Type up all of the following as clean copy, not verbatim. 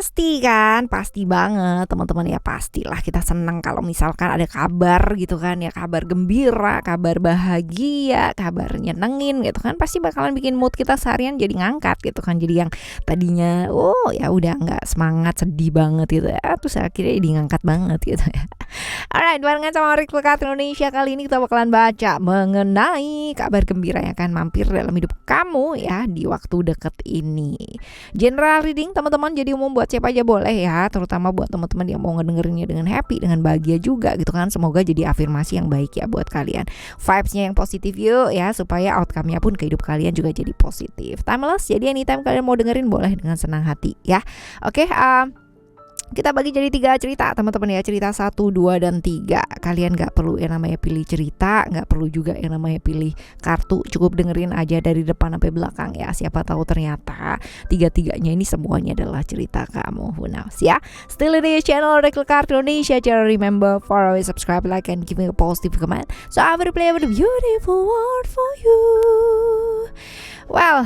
Pasti kan, pasti banget teman-teman ya, pastilah kita senang kalau misalkan ada kabar gitu kan ya, kabar gembira, kabar bahagia, kabar nyenengin gitu kan, pasti bakalan bikin mood kita seharian jadi ngangkat gitu kan. Jadi yang tadinya ya udah nggak semangat, sedih banget gitu ya, terus akhirnya jadi ngangkat banget gitu ya. Alright, barengan sama Oracle Card Indonesia kali ini kita bakalan baca mengenai kabar gembira yang akan mampir dalam hidup kamu ya di waktu deket ini. General reading teman-teman, jadi umum buat siapa aja boleh ya, terutama buat teman-teman yang mau ngedengerinnya dengan happy, dengan bahagia juga gitu kan. Semoga jadi afirmasi yang baik ya buat kalian. Vibes-nya yang positif yuk ya, supaya outcome-nya pun ke hidup kalian juga jadi positif. Timeless, jadi anytime kalian mau dengerin boleh dengan senang hati ya. Oke, kita bagi jadi 3 cerita teman-teman ya, cerita 1, 2, dan 3. Kalian gak perlu yang namanya pilih cerita, gak perlu juga yang namanya pilih kartu, cukup dengerin aja dari depan sampai belakang ya. Siapa tahu ternyata 3-3-nya ini semuanya adalah cerita kamu. Who knows ya. Still di channel Oracle Card Indonesia. Jangan remember follow, subscribe, like, and give me a positive comment, so I will play with a beautiful word for you. Well,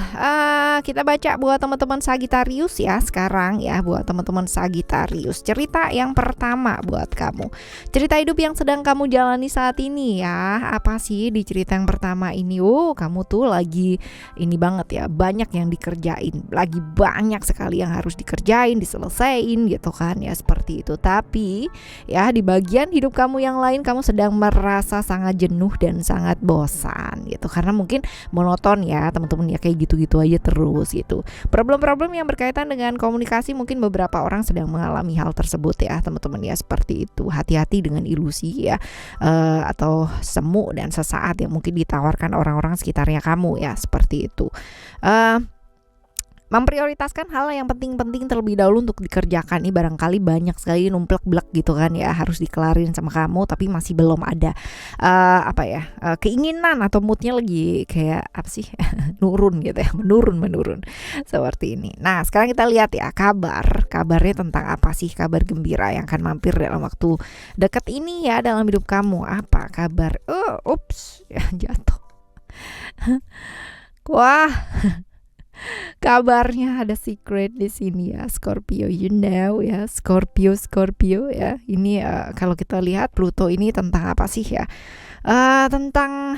kita baca buat teman-teman Sagittarius ya sekarang ya, buat teman-teman Sagittarius. Cerita yang pertama buat kamu. Cerita hidup yang sedang kamu jalani saat ini ya. Apa sih di cerita yang pertama ini? Kamu tuh lagi ini banget ya, banyak yang dikerjain. Lagi banyak sekali yang harus dikerjain, diselesain gitu kan ya, seperti itu. Tapi ya di bagian hidup kamu yang lain kamu sedang merasa sangat jenuh dan sangat bosan gitu. Karena mungkin monoton ya teman-teman ya, kayak gitu-gitu aja terus gitu. Problem-problem yang berkaitan dengan komunikasi, mungkin beberapa orang sedang mengalami hal tersebut ya teman-teman ya, seperti itu. Hati-hati dengan ilusi ya, atau semu dan sesaat yang mungkin ditawarkan orang-orang sekitarnya kamu ya, seperti itu. Memprioritaskan hal yang penting-penting terlebih dahulu untuk dikerjakan. Ini barangkali banyak sekali numplek-blek gitu kan ya, harus dikelarin sama kamu tapi masih belum ada keinginan atau moodnya lagi kayak apa sih nurun gitu ya, menurun seperti ini. Nah sekarang kita lihat ya kabarnya tentang apa sih, kabar gembira yang akan mampir dalam waktu dekat ini ya dalam hidup kamu. Apa kabar? Ya jatuh. Wah. Kabarnya ada secret di sini ya, Scorpio, you know ya, Scorpio ya. Ini kalau kita lihat Pluto ini tentang apa sih ya? Tentang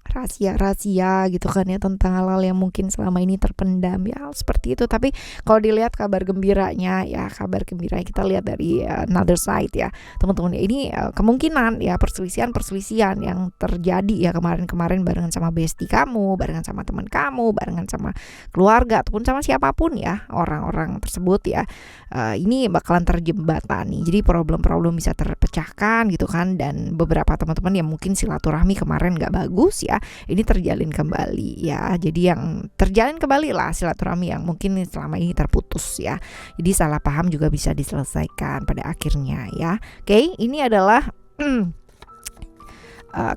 rahasia gitu kan ya, tentang hal-hal yang mungkin selama ini terpendam ya, seperti itu. Tapi kalau dilihat kabar gembiranya ya, kabar gembira kita lihat dari another side ya teman-teman ya. Ini kemungkinan ya perselisihan yang terjadi ya kemarin-kemarin barengan sama bestie kamu, barengan sama teman kamu, barengan sama keluarga ataupun sama siapapun ya, orang-orang tersebut ya. Ini bakalan terjembatani, jadi problem-problem bisa terpecahkan gitu kan. Dan beberapa teman-teman yang mungkin silaturahmi kemarin gak bagus ya, ini terjalin kembali ya. Jadi yang terjalin kembali lah silaturahmi yang mungkin selama ini terputus ya. Jadi salah paham juga bisa diselesaikan pada akhirnya ya. Oke, ini adalah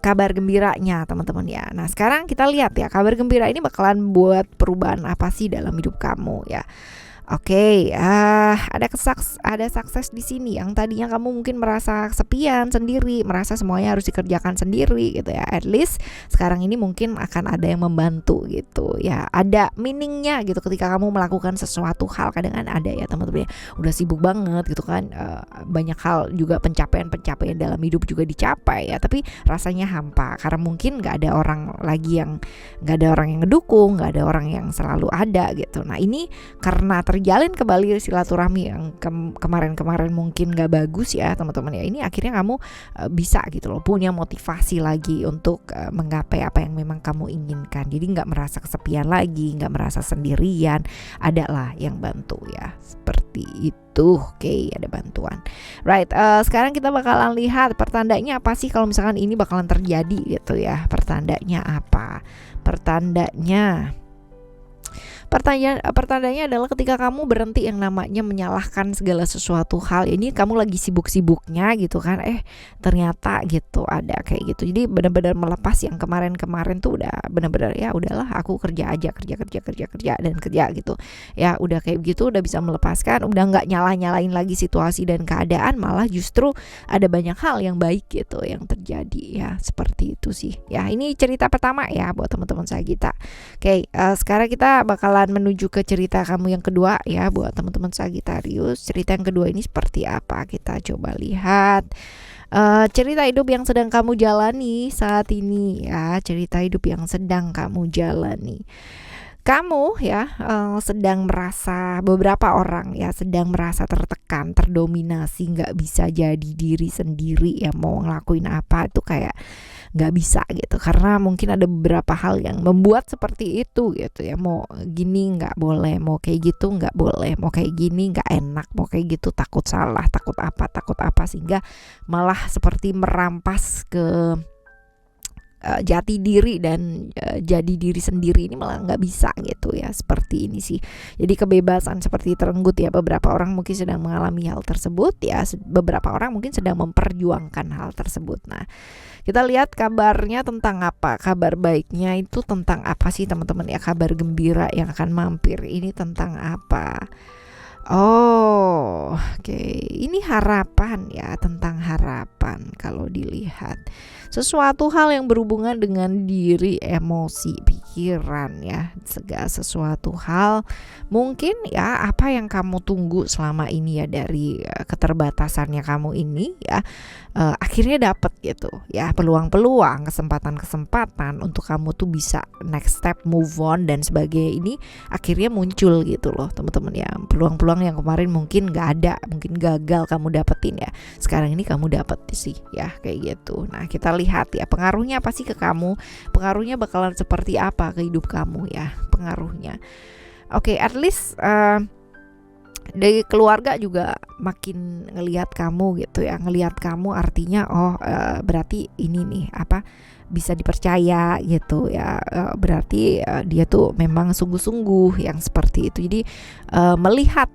kabar gembiranya teman-teman ya. Nah sekarang kita lihat ya, kabar gembira ini bakalan buat perubahan apa sih dalam hidup kamu ya. Oke, ada sukses di sini. Yang tadinya kamu mungkin merasa kesepian sendiri, merasa semuanya harus dikerjakan sendiri gitu ya. At least sekarang ini mungkin akan ada yang membantu gitu ya. Ada meaningnya gitu ketika kamu melakukan sesuatu hal. Kadang kan ada ya teman-teman ya, udah sibuk banget gitu kan, banyak hal juga, pencapaian dalam hidup juga dicapai ya, tapi rasanya hampa karena mungkin nggak ada orang yang ngedukung, nggak ada orang yang selalu ada gitu. Nah ini karena terjalin kembali silaturahmi yang kemarin-kemarin mungkin gak bagus ya teman-teman ya, ini akhirnya kamu bisa gitu loh, punya motivasi lagi untuk menggapai apa yang memang kamu inginkan. Jadi gak merasa kesepian lagi, gak merasa sendirian, ada lah yang bantu ya, seperti itu. Oke, ada bantuan. Right, sekarang kita bakalan lihat pertandanya apa sih kalau misalkan ini bakalan terjadi gitu ya. Pertandanya apa? Pertanyaannya adalah ketika kamu berhenti yang namanya menyalahkan segala sesuatu hal. Ini kamu lagi sibuk-sibuknya gitu kan, ternyata gitu ada kayak gitu. Jadi benar-benar melepas yang kemarin-kemarin tuh, udah benar-benar ya udahlah aku kerja aja, kerja dan kerja gitu. Ya udah kayak gitu, udah bisa melepaskan, udah nggak nyalain lagi situasi dan keadaan, malah justru ada banyak hal yang baik gitu yang terjadi ya, seperti itu sih. Ya ini cerita pertama ya buat teman-teman saya kita. Oke, sekarang kita bakalan bakalan menuju ke cerita kamu yang kedua ya buat teman-teman Sagittarius. Cerita yang kedua ini seperti apa? Kita coba lihat. Cerita hidup yang sedang kamu jalani saat ini ya, cerita hidup yang sedang kamu jalani. Kamu ya sedang merasa, beberapa orang ya sedang merasa tertekan, terdominasi, nggak bisa jadi diri sendiri ya, mau ngelakuin apa itu kayak nggak bisa gitu, karena mungkin ada beberapa hal yang membuat seperti itu gitu ya. Mau gini nggak boleh, mau kayak gitu nggak boleh, mau kayak gini nggak enak, mau kayak gitu takut salah, takut apa, sehingga malah seperti merampas ke jati diri dan jadi diri sendiri ini malah nggak bisa gitu ya, seperti ini sih. Jadi kebebasan seperti terenggut ya. Beberapa orang mungkin sedang mengalami hal tersebut ya, beberapa orang mungkin sedang memperjuangkan hal tersebut. Nah, kita lihat kabarnya tentang apa, kabar baiknya itu tentang apa sih teman-teman ya, kabar gembira yang akan mampir ini tentang apa. Oh, oke. Ini harapan ya, tentang harapan kalau dilihat. Sesuatu hal yang berhubungan dengan diri, emosi, pikiran ya. Segala sesuatu hal mungkin ya apa yang kamu tunggu selama ini ya dari keterbatasannya kamu ini ya. Akhirnya dapet gitu ya, peluang-peluang, kesempatan-kesempatan untuk kamu tuh bisa next step, move on dan sebagainya ini akhirnya muncul gitu loh teman-teman ya. Peluang-peluang yang kemarin mungkin gak ada, mungkin gagal kamu dapetin ya, sekarang ini kamu dapet sih ya, kayak gitu. Nah, kita lihat ya pengaruhnya apa sih ke kamu, pengaruhnya bakalan seperti apa ke hidup kamu ya, pengaruhnya. Oke, at least dari keluarga juga makin ngelihat kamu gitu ya, ngelihat kamu artinya berarti ini nih apa, bisa dipercaya gitu ya, berarti dia tuh memang sungguh-sungguh yang seperti itu. Jadi melihat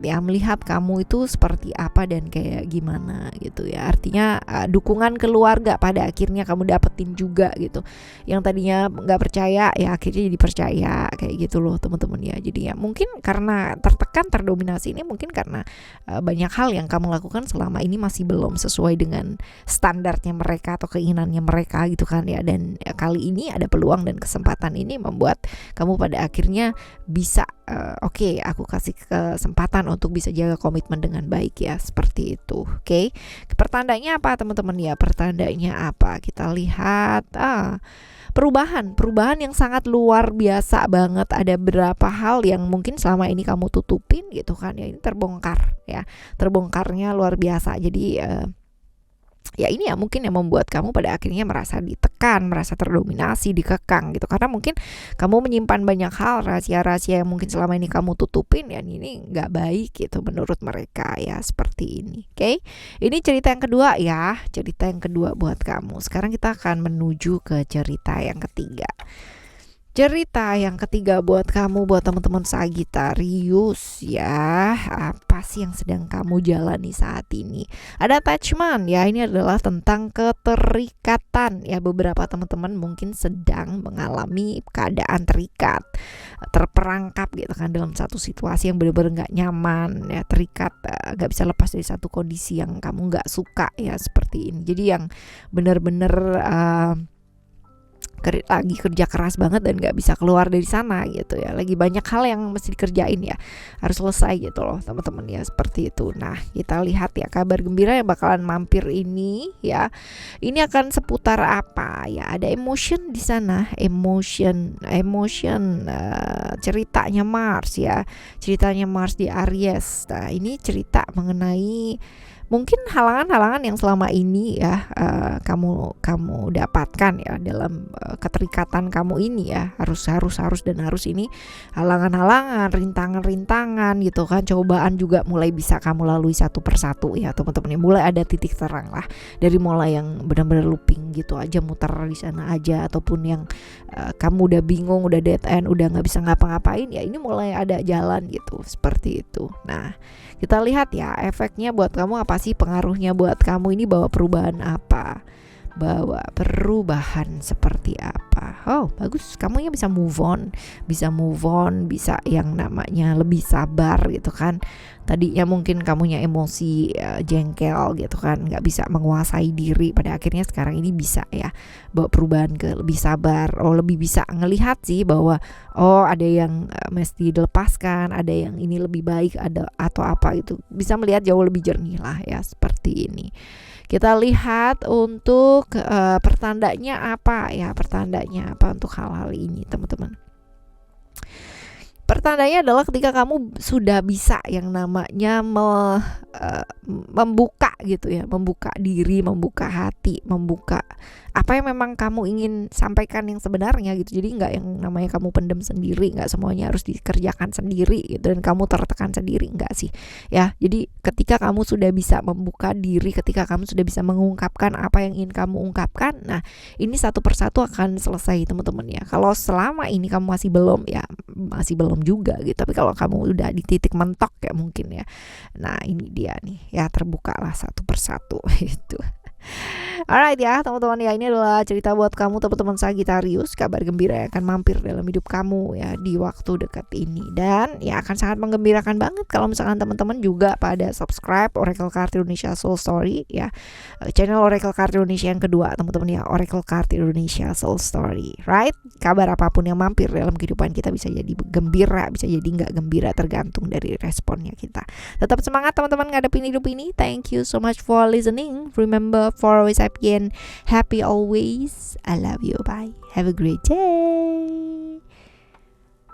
kamu itu seperti apa dan kayak gimana gitu ya, artinya dukungan keluarga pada akhirnya kamu dapetin juga gitu. Yang tadinya nggak percaya ya akhirnya jadi percaya, kayak gitu loh teman-teman ya. Jadi ya mungkin karena tertekan, terdominasi ini mungkin karena banyak hal yang kamu lakukan selama ini masih belum sesuai dengan standarnya mereka atau keinginannya mereka gitu kan ya. Dan kali ini ada peluang dan kesempatan ini membuat kamu pada akhirnya bisa oke, aku kasih kesempatan untuk bisa jaga komitmen dengan baik ya, seperti itu. Oke. Pertandanya apa teman-teman ya? Pertandanya apa? Kita lihat perubahan yang sangat luar biasa banget. Ada beberapa hal yang mungkin selama ini kamu tutupin gitu kan ya, ini terbongkar ya, terbongkarnya luar biasa. Jadi ya ini ya mungkin yang membuat kamu pada akhirnya merasa ditekan, merasa terdominasi, dikekang gitu, karena mungkin kamu menyimpan banyak hal, rahasia-rahasia yang mungkin selama ini kamu tutupin ya, ini nggak baik gitu menurut mereka ya, seperti ini. Oke, ini cerita yang kedua ya, cerita yang kedua buat kamu. Sekarang kita akan menuju ke cerita yang ketiga. Cerita yang ketiga buat kamu, buat teman-teman Sagittarius ya, apa sih yang sedang kamu jalani saat ini? Ada attachment ya, ini adalah tentang keterikatan ya. Beberapa teman-teman mungkin sedang mengalami keadaan terikat, terperangkap gitu kan dalam satu situasi yang benar-benar gak nyaman ya, terikat, gak bisa lepas dari satu kondisi yang kamu gak suka ya, seperti ini. Jadi yang benar-benar lagi kerja keras banget dan gak bisa keluar dari sana gitu ya, lagi banyak hal yang mesti dikerjain ya, harus selesai gitu loh teman-teman ya, seperti itu. Nah, kita lihat ya kabar gembira yang bakalan mampir ini ya, ini akan seputar apa ya, ada emotion di sana, emotion ceritanya Mars ya, ceritanya Mars di Aries. Nah, ini cerita mengenai mungkin halangan-halangan yang selama ini ya kamu dapatkan ya dalam keterikatan kamu ini ya, harus ini halangan-halangan, rintangan gitu kan, cobaan juga mulai bisa kamu lalui satu persatu ya teman-teman. Mulai ada titik terang lah, dari mulai yang benar-benar looping gitu aja, muter di sana aja, ataupun yang kamu udah bingung, udah dead end, udah nggak bisa ngapa-ngapain ya, ini mulai ada jalan gitu, seperti itu. Nah, kita lihat ya efeknya buat kamu apa sih, pengaruhnya buat kamu ini bawa perubahan apa. bawa perubahan seperti apa. Oh, bagus, kamu ya bisa move on, bisa yang namanya lebih sabar gitu kan. Tadinya mungkin kamunya emosi, jengkel gitu kan, nggak bisa menguasai diri, pada akhirnya sekarang ini bisa ya bawa perubahan ke lebih sabar. Oh, lebih bisa ngelihat sih bahwa oh ada yang mesti dilepaskan, ada yang ini lebih baik, ada atau apa itu, bisa melihat jauh lebih jernih lah ya, seperti ini. Kita lihat untuk pertandanya apa ya, pertandanya apa untuk hal-hal ini teman-teman. Pertandanya adalah ketika kamu sudah bisa yang namanya membuka gitu ya, membuka diri, membuka hati, membuka apa yang memang kamu ingin sampaikan yang sebenarnya gitu. Jadi nggak yang namanya kamu pendem sendiri, nggak semuanya harus dikerjakan sendiri gitu, dan kamu tertekan sendiri, nggak sih ya. Jadi ketika kamu sudah bisa membuka diri, ketika kamu sudah bisa mengungkapkan apa yang ingin kamu ungkapkan, nah ini satu persatu akan selesai teman-teman ya. Kalau selama ini kamu masih belum ya, masih belum juga gitu. Tapi kalau kamu udah di titik mentok ya mungkin ya, nah ini dia nih ya, terbukalah satu persatu itu. Alright ya teman-teman ya, ini adalah cerita buat kamu teman-teman Sagittarius, kabar gembira yang akan mampir dalam hidup kamu ya di waktu dekat ini, dan ya akan sangat menggembirakan banget kalau misalkan teman-teman juga pada subscribe Oracle Card Indonesia Soul Story ya, channel Oracle Card Indonesia yang kedua teman-teman ya, Oracle Card Indonesia Soul Story, right? Kabar apapun yang mampir dalam kehidupan kita bisa jadi gembira, bisa jadi nggak gembira, tergantung dari responnya kita. Tetap semangat teman-teman ngadepin hidup ini. Thank you so much for listening. Remember, for always happy and happy always. I love you. Bye. Have a great day.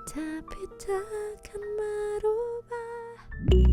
Tapi takkan merubah.